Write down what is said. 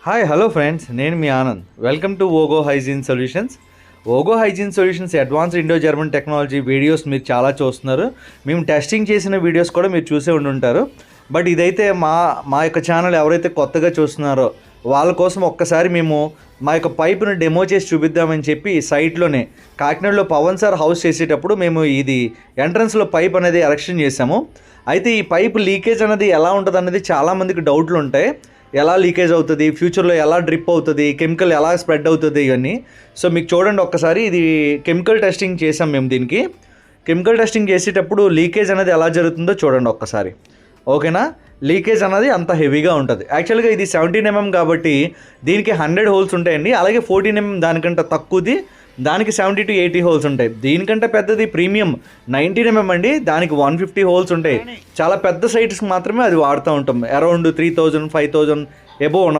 Hi hello friends, నేను మీ Anand. Welcome to Ogo hygiene solutions. Ogo hygiene solutions advanced Indo German technology videos మీరు చాలా చూస్తున్నారు. మేము టెస్టింగ్ చేసిన వీడియోస్ కూడా మీరు చూసే ఉండుంటారు. బట్ ఇదైతే మా యొక్క ఛానల్ ఎవరైతే కొత్తగా చూస్తున్నారో వాళ్ళ కోసం ఒక్కసారి మేము మా యొక్క పైపును డెమో చేసి చూపిద్దామని చెప్పి సైట్లోనే కాకినాడలో పవన్ సార్ హౌస్ చేసేటప్పుడు మేము ఇది ఎంట్రన్స్లో పైప్ అనేది ఎరెక్షన్ చేసాము. అయితే ఈ పైప్ లీకేజ్ అనేది ఎలా ఉంటుంది అనేది చాలామందికి డౌట్లు ఉంటాయి. ఎలా లీకేజ్ అవుతుంది, ఫ్యూచర్లో ఎలా డ్రిప్ అవుతుంది, కెమికల్ ఎలా స్ప్రెడ్ అవుతుంది, ఇవన్నీ. సో మీకు చూడండి ఒక్కసారి, ఇది కెమికల్ టెస్టింగ్ చేసాం మేము. దీనికి కెమికల్ టెస్టింగ్ చేసేటప్పుడు లీకేజ్ అనేది ఎలా జరుగుతుందో చూడండి ఒక్కసారి. ఓకేనా? లీకేజ్ అనేది అంత హెవీగా ఉంటుంది. యాక్చువల్గా ఇది 17 mm కాబట్టి దీనికి 100 హోల్స్ ఉంటాయండి. అలాగే 14 mm దానికంటే తక్కువది, దానికి 70 to 80 హోల్స్ ఉంటాయి. దీనికంటే పెద్దది ప్రీమియం 19 mm అండి, దానికి 150 హోల్స్ ఉంటాయి. చాలా పెద్ద సైట్స్కి మాత్రమే అది వాడుతూ ఉంటాం. Around 3000 5000 above